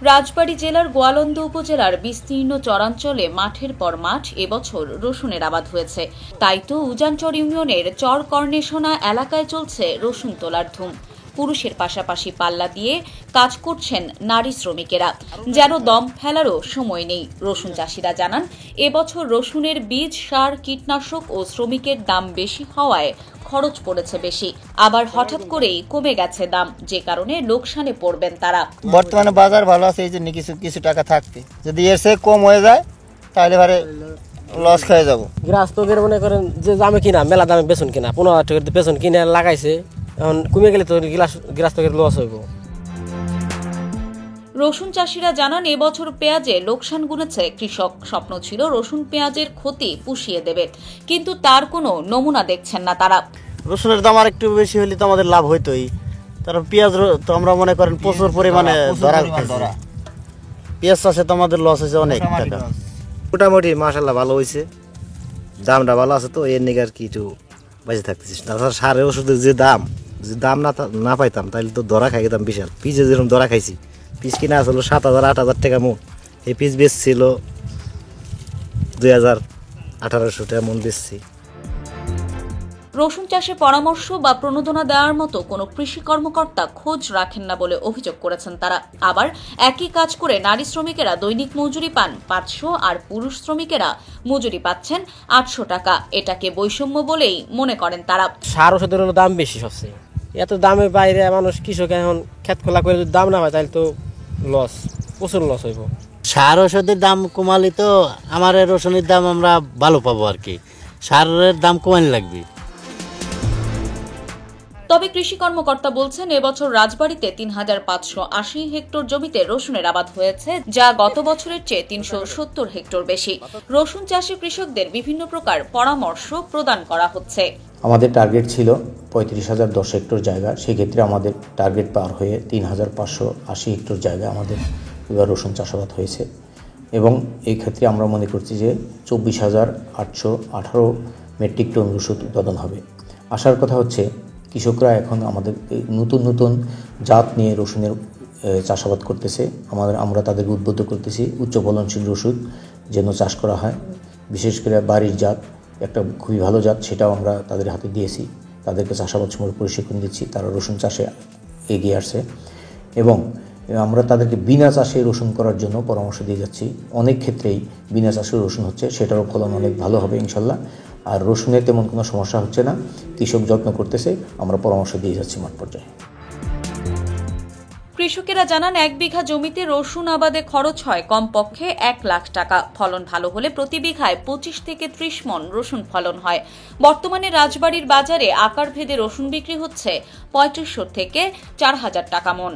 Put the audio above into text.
রাজবাড়ী জেলার গোয়ালন্দ উপজেলার বিস্তীর্ণ চরাঞ্চলে মাঠের পর মাঠ এবছর রসুনের আবাদ হয়েছে। তাই তো উজানচর ইউনিয়নের চর কর্ণেশনা এলাকায় চলছে রসুন তোলার ধুম। পুরুষের পাশাপাশি পাল্লা দিয়ে কাজ করছেন নারী শ্রমিকেরা, যেন দম ফেলারও সময় নেই। রসুন চাষিরা জানান, এবছর রসুনের বীজ, সার, কীটনাশক ও শ্রমিকের দাম বেশি হওয়ায় খরচ পড়েছে বেশি। আবার হঠাৎ করেই কমে গেছে দাম, যে কারণে লোকসানে পড়বেন তারা। বর্তমানে বাজার ভালো আছে, এই জন্য কিছু টাকা থাকবে, যদি এর চেয়ে কম হয়ে যায় তাহলে ভারে লস খেয়ে যাবো। গ্রাহকের মনে করেন যে দামে কিনা মেলা দামে বেসন কিনা 15,000 টাকার বেসন কিনে লাগাইছে, এখন কমে গেলে তো গ্রাহকের লস হইব। রসুন চাষিরা জানান, এবছর পেঁয়াজে লোকসান গুনেছে কৃষক। স্বপ্ন ছিল রসুন পেঁয়াজের ক্ষতি পুষিয়ে দেবে, কিন্তু তার কোনো নমুনা দেখছেন না তারা। রসুনের দাম আর একটু বেশি হলে তো আমাদের লাভ হইতোই, তারপর পেঁয়াজ তো আমরা মনে করেন প্রচুর পরিমাণে পেঁয়াজ চাষে তো আমাদের লস হয়েছে অনেক টাকা। মোটামুটি মাশাআল্লাহ ভালো হয়েছে, দামটা ভালো আছে, তো এর নিকে আর কি একটু বেঁচে থাকতেছিস। তাছাড়া সারের ওষুধের যে দাম না পাইতাম তাহলে তো ধরা খাই যেতাম বিশাল। পিসে যেরকম ধরা খাইছি, পিস কিনা আসলো 7,000-8,000 টাকা মন, এই পিস বেচছিল 2,000-1,800 টাকা মন বেচছি। রসুন চাষে পরামর্শ বা প্রণোদনা দেওয়ার মতো কোনো কৃষি কর্মকর্তা খোঁজ রাখেন না বলে অভিযোগ করেছেন তারা। আবার একই কাজ করে নারী শ্রমিকেরা দৈনিক মজুরি পান 500, আর পুরুষ শ্রমিকেরা মজুরি পাচ্ছেন 800 টাকা। এটাকে বৈষম্য বলেই মনে করেন তারা। সার ওষুধের দাম বেশি সবচেয়ে, এত দামের বাইরে মানুষ কৃষক এখন ক্ষেত খোলা করে যদি দাম না হয় তাহলে তো লস, প্রচুর লস হইব। সার ওষুধের দাম কমালে তো আমার রসুনের দাম আমরা ভালো পাবো আর কি, সারের দাম কমানো লাগবে। তবে কৃষি কর্মকর্তা বলছেন, এবছর রাজবাড়ীতে 3,580 হেক্টর জমিতে রসুনের আবাদ হয়েছে, যা গত বছরের চেয়ে 370 হেক্টর বেশি। রসুন চাষী কৃষকদের বিভিন্ন প্রকার পরামর্শ প্রদান করা হচ্ছে। আমাদের টার্গেট ছিল 35,010 হেক্টর জায়গা, সেক্ষেত্রে আমাদের টার্গেট পার হয়ে 3,580 হেক্টর জায়গা আমাদের এবার রসুন চাষাবাদ হয়েছে, এবং এই ক্ষেত্রে আমরা মনে করছি যে 24,818 মেট্রিক টন রসুন উৎপাদন হবে। আশার কথা হচ্ছে কৃষকরা এখন আমাদের নতুন জাত নিয়ে রসুনের চাষাবাদ করতেছে। আমরা তাদেরকে উদ্বুদ্ধ করতেছি উচ্চ ফলনশীল রসুন যেন চাষ করা হয়, বিশেষ করে বাড়ির জাত একটা খুবই ভালো জাত, সেটাও আমরা তাদের হাতে দিয়েছি। তাদেরকে চাষাবাদ সময় প্রশিক্ষণ দিচ্ছি, তারা রসুন চাষে এগিয়ে আসছে, এবং আমরা তাদেরকে বিনা চাষে রসুন করার জন্য পরামর্শ দিয়ে যাচ্ছি। অনেক ক্ষেত্রেই বিনা চাষে রসুন হচ্ছে, সেটারও ফলন অনেক ভালো হবে ইনশাল্লাহ। আর রসুনের তেমন কোনো সমস্যা হচ্ছে না, কৃষক যত্ন করতেছে, আমরা পরামর্শ দিয়ে যাচ্ছি মাঠ পর্যায়ে। কৃষকেরা জানান, 1 বিঘা জমিতে রসুন আবাদে খরচ হয় কমপক্ষে 1 লাখ টাকা। ফলন ভালো হলে প্রতি বিঘায় 25 থেকে 30 মণ রসুন ফলন হয়। বর্তমানে রাজবাড়ীর বাজারে আকার ভেদে রসুন বিক্রি হচ্ছে 3500 থেকে 4,000 টাকা মণ।